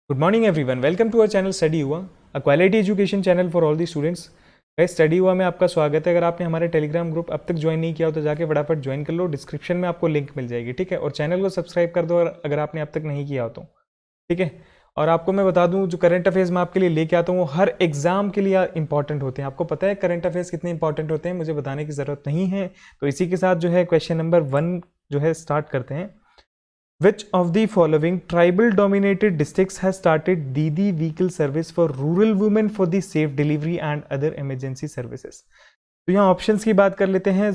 Good morning everyone. Welcome to our channel Study हुआ, a quality education channel for all the students. Guys study हुआ में आपका स्वागत है। अगर आपने हमारे टेलीग्राम ग्रुप अब तक ज्वाइन नहीं किया हो तो जाके फटाफट ज्वाइन कर लो, डिस्क्रिप्शन में आपको लिंक मिल जाएगी, ठीक है। और चैनल को सब्सक्राइब कर दो अगर आपने अब तक नहीं किया हो तो, ठीक है। और आपको मैं बता दूं, जो करंट अफेयर्स मैं आपके लिए लेके आता हूँ वो हर एग्जाम के लिए इंपॉर्टेंट होते हैं। आपको पता है करंट अफेयर्स कितने इंपॉर्टेंट होते हैं, मुझे बताने की जरूरत नहीं है। तो इसी के साथ जो है क्वेश्चन नंबर 1 जो है स्टार्ट करते हैं। Which of the following tribal dominated districts has started Didi vehicle service for rural women for the safe delivery and other emergency services? तो यहाँ ऑप्शंस की बात कर लेते हैं।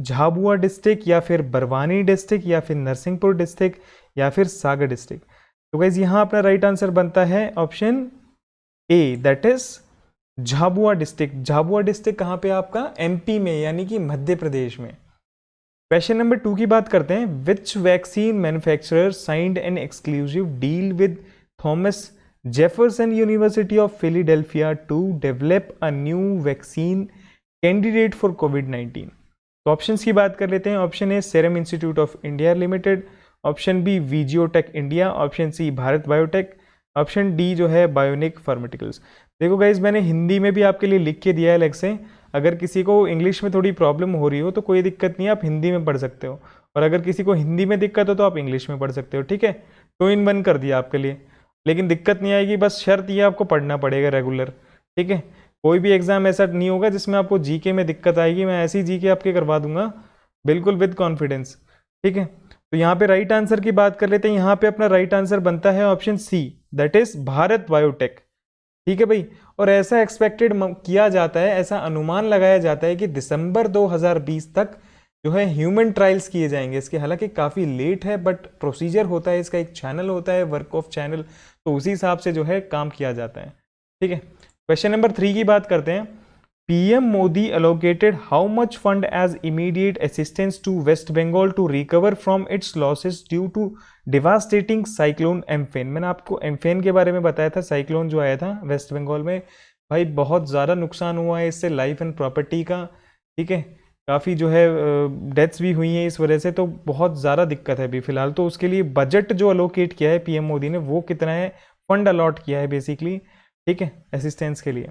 झाबुआ डिस्ट्रिक्ट या फिर बरवानी डिस्ट्रिक्ट या फिर नरसिंहपुर डिस्ट्रिक्ट या फिर सागर डिस्ट्रिक्ट। तो गाइज यहाँ अपना राइट आंसर बनता है option A, that is Jhabua district. Jhabua district कहाँ पे आपका? एमपी में, यानी कि मध्य प्रदेश में। क्वेश्चन नंबर 2 की बात करते हैं। Which vaccine manufacturer signed an exclusive deal with Thomas Jefferson University of Philadelphia to develop a new vaccine candidate for कोविड-19? तो ऑप्शंस की बात कर लेते हैं। Option A Serum Institute of India Limited, option B वीजियोटेक India, option C Bharat Biotech, option D जो है बायोनिक फार्मास्यूटिकल्स। देखो गाइज मैंने हिंदी में भी आपके लिए लिख के दिया है अलग से। अगर किसी को इंग्लिश में थोड़ी प्रॉब्लम हो रही हो तो कोई दिक्कत नहीं है, आप हिंदी में पढ़ सकते हो। और अगर किसी को हिंदी में दिक्कत हो तो आप इंग्लिश में पढ़ सकते हो, ठीक है। 2 in 1 कर दिया आपके लिए, लेकिन दिक्कत नहीं आएगी। बस शर्त ये आपको पढ़ना पड़ेगा रेगुलर, ठीक है। कोई भी एग्जाम ऐसा नहीं होगा जिसमें आपको जीके में दिक्कत आएगी। मैं ऐसी जीके आपके करवा दूंगा बिल्कुल विद कॉन्फिडेंस, ठीक है। तो यहाँ पे राइट आंसर की बात कर लेते हैं। यहाँ पे अपना राइट आंसर बनता है option C, that is Bharat Biotech, ठीक है भाई। और ऐसा एक्सपेक्टेड किया जाता है, ऐसा अनुमान लगाया जाता है कि दिसंबर 2020 तक जो है ह्यूमन ट्रायल्स किए जाएंगे इसके। हालांकि काफ़ी लेट है, बट प्रोसीजर होता है इसका, एक चैनल होता है वर्क ऑफ चैनल, तो उसी हिसाब से जो है काम किया जाता है, ठीक है। क्वेश्चन नंबर 3 की बात करते हैं। PM Modi allocated how much fund as immediate assistance to West Bengal to recover from its losses due to devastating cyclone Amphan? मैंने आपको एम्फेन के बारे में बताया था, साइक्लोन जो आया था वेस्ट बंगाल में। भाई बहुत ज़्यादा नुकसान हुआ है इससे लाइफ एंड प्रॉपर्टी का, ठीक है। काफ़ी जो है डेथ्स भी हुई हैं इस वजह से, तो बहुत ज़्यादा दिक्कत है अभी फिलहाल। तो उसके लिए बजट जो अलोकेट किया है पीएम मोदी ने वो कितना है, फंड अलॉट किया है बेसिकली, ठीक है, असिस्टेंस के लिए।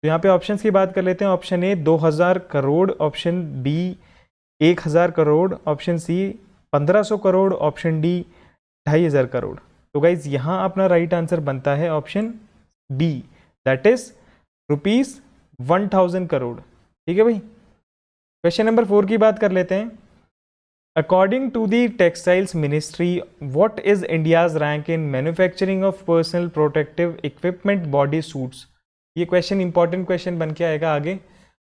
तो यहाँ पे ऑप्शंस की बात कर लेते हैं। Option A 2000 crore, option B 1000 crore, option C 1500 crore, option D 2500 crore. तो गाइज यहाँ अपना राइट आंसर बनता है option B, that is ₹1000 crore, ठीक है भाई। क्वेश्चन नंबर 4 की बात कर लेते हैं। According to the textiles ministry, what is India's rank in manufacturing of personal protective equipment body suits? ये क्वेश्चन इंपॉर्टेंट क्वेश्चन बन के आएगा आगे,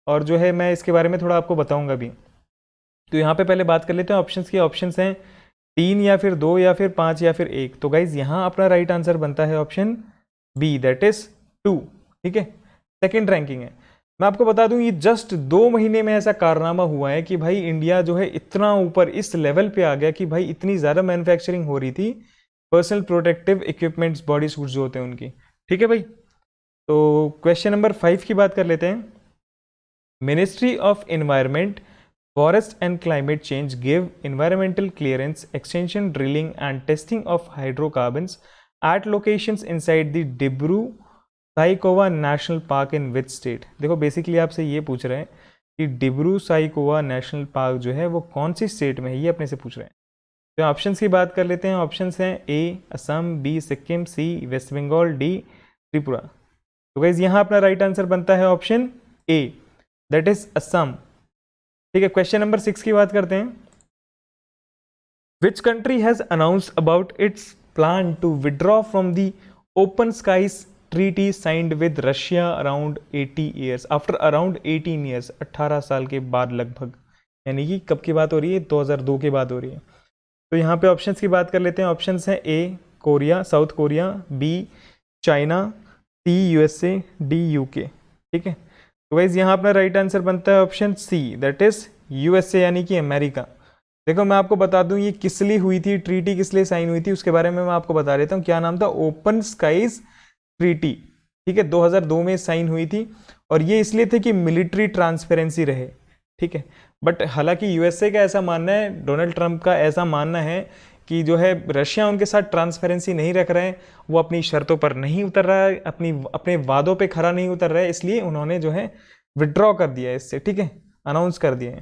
और जो है मैं इसके बारे में थोड़ा आपको बताऊंगा भी। तो यहाँ पे पहले बात कर लेते हैं ऑप्शंस की। ऑप्शंस हैं 3 या फिर 2 या फिर 5 या फिर 1। तो गाइज यहाँ अपना राइट आंसर बनता है ऑप्शन बी, दैट इज 2, ठीक है। सेकेंड रैंकिंग है। मैं आपको बता दूं ये जस्ट 2 महीने में ऐसा कारनामा हुआ है कि भाई इंडिया जो है इतना ऊपर इस लेवल पे आ गया कि भाई इतनी ज़्यादा मैन्युफैक्चरिंग हो रही थी personal protective equipments body suits जो होते हैं उनकी, ठीक है भाई। तो क्वेश्चन नंबर 5 की बात कर लेते हैं। Ministry of environment, forest and climate change give environmental clearance, extension, drilling and testing of hydrocarbons at locations inside the Dibru Saikhowa national park in which state? देखो बेसिकली आपसे ये पूछ रहे हैं कि डिब्रू साइकोवा नेशनल पार्क जो है वो कौन सी स्टेट में है, ये अपने से पूछ रहे हैं। तो ऑप्शंस की बात कर लेते हैं। ऑप्शंस हैं A Assam, B Sikkim, C West Bengal, D Tripura. तो गाइज यहाँ अपना राइट आंसर बनता है option A, that is Assam, ठीक है। क्वेश्चन नंबर 6 की बात करते हैं। Which country has announced about its plan to withdraw from the open skies treaty signed with Russia around 80 years after around 18 years? 18 साल के बाद लगभग, यानी कि कब की बात हो रही है? 2002 की बात हो रही है। तो यहाँ पे ऑप्शंस की बात कर लेते हैं। ऑप्शंस हैं A Korea, South Korea, B China, C USA, D UK, ठीक है। तो गाइज यहाँ अपना राइट आंसर बनता है option C, that is USA, यानी कि अमेरिका। देखो मैं आपको बता दूं ये किस लिए हुई थी, ट्रीटी किस लिए साइन हुई थी उसके बारे में मैं आपको बता देता हूँ। क्या नाम था? ओपन स्काईज ट्रीटी, ठीक है। 2002 में साइन हुई थी, और ये इसलिए थे कि मिलिट्री ट्रांसपेरेंसी रहे, ठीक है। बट हालांकि यूएसए का ऐसा मानना है, डोनाल्ड ट्रंप का ऐसा मानना है कि जो है रशिया उनके साथ ट्रांसपेरेंसी नहीं रख रहे हैं, वो अपनी शर्तों पर नहीं उतर रहा है, अपने वादों पे खरा नहीं उतर रहा है, इसलिए उन्होंने जो है विड्रॉ कर दिया है इससे, ठीक है, अनाउंस कर दिया है।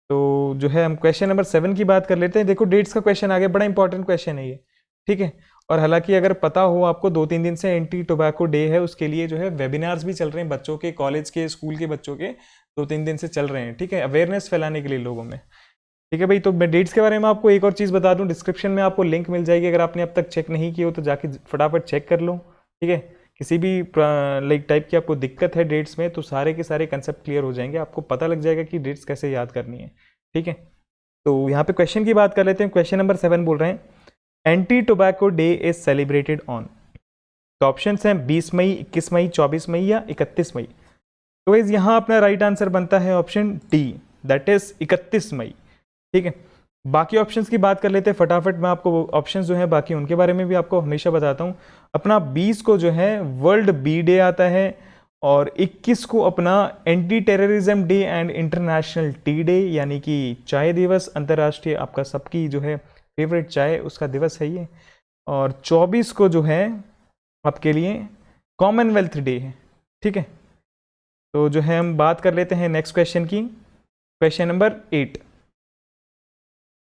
तो जो है हम क्वेश्चन नंबर 7 की बात कर लेते हैं। देखो डेट्स का क्वेश्चन आ गया, बड़ा इंपॉर्टेंट क्वेश्चन है ये, ठीक है। और हालांकि अगर पता हो आपको 2-3 दिन से एंटी टोबैको डे है, उसके लिए जो है वेबिनार्स भी चल रहे हैं बच्चों के, कॉलेज के, स्कूल के बच्चों के 2-3 दिन से चल रहे हैं, ठीक है, अवेयरनेस फैलाने के लिए लोगों में, ठीक है भाई। तो मैं डेट्स के बारे में आपको एक और चीज़ बता दूं, डिस्क्रिप्शन में आपको लिंक मिल जाएगी, अगर आपने अब तक चेक नहीं की हो तो जाके फटाफट चेक कर लो, ठीक है। किसी भी लाइक टाइप की आपको दिक्कत है डेट्स में तो सारे के सारे कंसेप्ट क्लियर हो जाएंगे, आपको पता लग जाएगा कि डेट्स कैसे याद करनी है, ठीक है। तो यहाँ पे क्वेश्चन की बात कर लेते हैं। क्वेश्चन नंबर 7 बोल रहे हैं anti tobacco day is celebrated on. तो ऑप्शंस हैं 20 मई, 21 मई, 24 मई या 31 मई। तो गाइस यहाँ अपना राइट आंसर बनता है ऑप्शन डी, दैट इज 31 मई, ठीक है। बाकी ऑप्शंस की बात कर लेते हैं फटाफट, मैं आपको ऑप्शंस जो है बाकी उनके बारे में भी आपको हमेशा बताता हूँ। अपना 20 को जो है वर्ल्ड बी डे आता है, और 21 को अपना anti terrorism day and international T day, यानी कि चाय दिवस, अंतर्राष्ट्रीय आपका सबकी जो है फेवरेट चाय उसका दिवस है ये। और 24 को जो है आपके लिए कॉमनवेल्थ डे है, ठीक है। तो जो है हम बात कर लेते हैं नेक्स्ट क्वेश्चन की। Question number 8,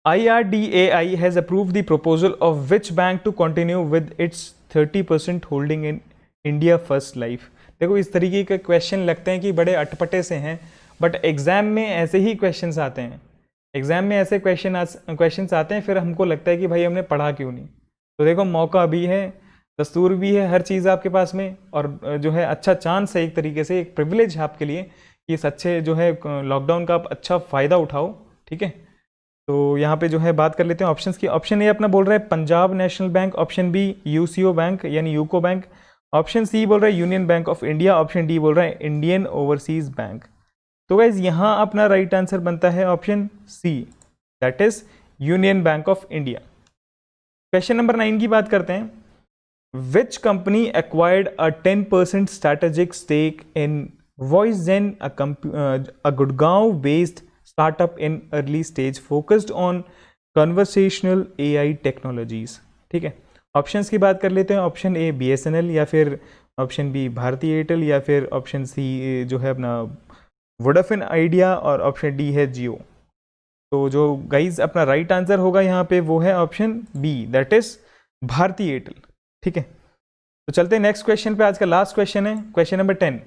IRDAI has approved the proposal of which bank to continue with its 30% holding in India First Life। देखो इस तरीके के क्वेश्चन लगते हैं कि बड़े अटपटे से हैं, बट एग्जाम में ऐसे ही क्वेश्चंस आते हैं, एग्जाम में ऐसे क्वेश्चंस आते हैं, फिर हमको लगता है कि भाई हमने पढ़ा क्यों नहीं। तो देखो मौका भी है, दस्तूर भी है, हर चीज़ आपके पास में, और जो है अच्छा चांस है, एक तरीके से एक प्रिविलेज है आपके लिए कि इस अच्छे जो है लॉकडाउन का आप अच्छा फ़ायदा उठाओ, ठीक है। तो यहाँ पे जो है बात कर लेते हैं ऑप्शंस की। ऑप्शन ए अपना बोल रहा है Punjab National Bank, option B UCO Bank यानी यूको बैंक, ऑप्शन सी बोल रहा है Union Bank of India, option D बोल रहा है इंडियन ओवरसीज बैंक। तो गाइज यहाँ अपना राइट आंसर बनता है option C, that is Union Bank of India. Question number 9 की बात करते हैं। Which company acquired a 10% strategic stake in Voicegen, a Gurgaon based startup in early stage focused on conversational AI technologies, ठीक है। Options की बात कर लेते हैं। ऑप्शन ए BSNL, या फिर ऑप्शन बी भारती एयरटेल, या फिर ऑप्शन सी जो है अपना वोडाफोन आइडिया, और ऑप्शन डी है जियो। तो जो गाइज अपना राइट आंसर होगा यहाँ पे वो है option B, that is Bharti Airtel, ठीक है। तो चलते हैं नेक्स्ट क्वेश्चन पे, आज का लास्ट क्वेश्चन है question number 10।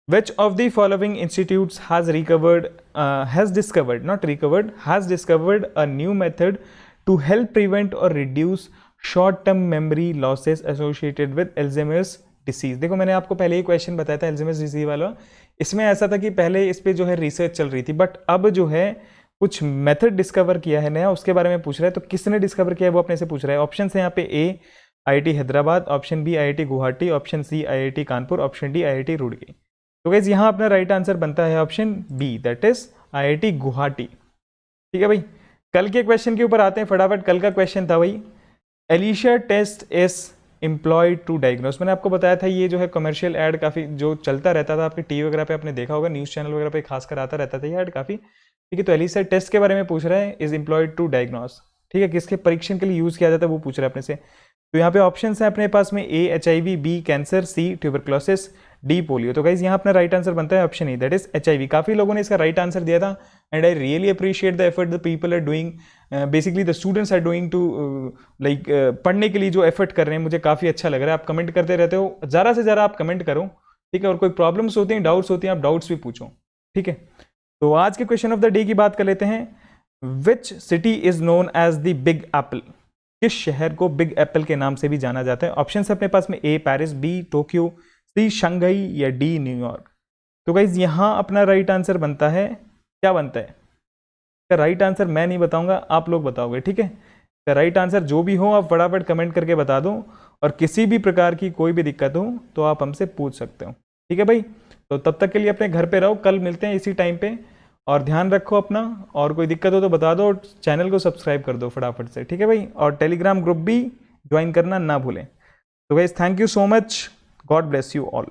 Which of the following institutes has discovered a new method to help prevent or reduce short-term memory losses associated with Alzheimer's disease। देखो मैंने आपको पहले ही क्वेश्चन बताया था Alzheimer's disease वाला, इसमें ऐसा था कि पहले इस पे जो है रिसर्च चल रही थी, बट अब जो है कुछ मेथड डिस्कवर किया है नया, उसके बारे में पूछ रहा है। तो किसने डिस्कवर किया है वो अपने से पूछ रहा है। ऑप्शन है यहाँ पे A IIT Hyderabad, option B IIT Guwahati, option C IIT Kanpur, option D IIT Roorkee. तो गाइस यहाँ अपना राइट आंसर बनता है option B, that is IIT Guwahati, ठीक है भाई। कल के क्वेश्चन के ऊपर आते हैं फटाफट। कल का क्वेश्चन था भाई ELISA test is employed to diagnose. मैंने आपको बताया था ये जो है कमर्शियल ऐड काफ़ी जो चलता रहता था आपके टीवी वगैरह पे, आपने देखा होगा, न्यूज़ चैनल वगैरह पे खासकर आता रहता था ये ऐड काफ़ी, ठीक है। तो एलिशा टेस्ट के बारे में पूछ रहा है, इज एम्प्लॉयड टू डायग्नोस, ठीक है, किसके परीक्षण के लिए यूज़ किया जाता है वो पूछ रहा है अपने से। तो यहाँ पे ऑप्शन है अपने पास में A HIV, B cancer, C tuberculosis, D polio. तो गाइज यहाँ अपना राइट आंसर बनता है option E, that is HIV। काफी लोगों ने इसका राइट आंसर दिया था, and I really appreciate the effort the people are doing, basically the students are doing to like पढ़ने के लिए जो एफर्ट कर रहे हैं, मुझे काफी अच्छा लग रहा है। आप कमेंट करते रहते हो, ज़्यादा से ज़्यादा आप कमेंट करो, ठीक है। और कोई प्रॉब्लम्स होती हैं, डाउट्स होती हैं, आप डाउट्स भी पूछो, ठीक है। तो आज के क्वेश्चन ऑफ द डे की बात कर लेते हैं। Which city is known as the Big Apple. किस शहर को बिग एप्पल के नाम से भी जाना जाता है। ऑप्शन है अपने पास में ए पेरिस, बी टोक्यो, सी शंघाई या डी न्यूयॉर्क। तो गाइज यहाँ अपना राइट आंसर बनता है, क्या बनता है इसका राइट आंसर मैं नहीं बताऊंगा, आप लोग बताओगे, ठीक है। तो राइट आंसर जो भी हो आप फटाफट कमेंट करके बता दो, और किसी भी प्रकार की कोई भी दिक्कत हो तो आप हमसे पूछ सकते हो, ठीक है भाई। तो तब तक के लिए अपने घर पे रहो, कल मिलते हैं इसी टाइम पे, और ध्यान रखो अपना, और कोई दिक्कत हो तो बता दो, और चैनल को सब्सक्राइब कर दो फटाफट से, ठीक है भाई। और टेलीग्राम ग्रुप भी ज्वाइन करना ना भूलें। तो guys thank you so much, God bless you all.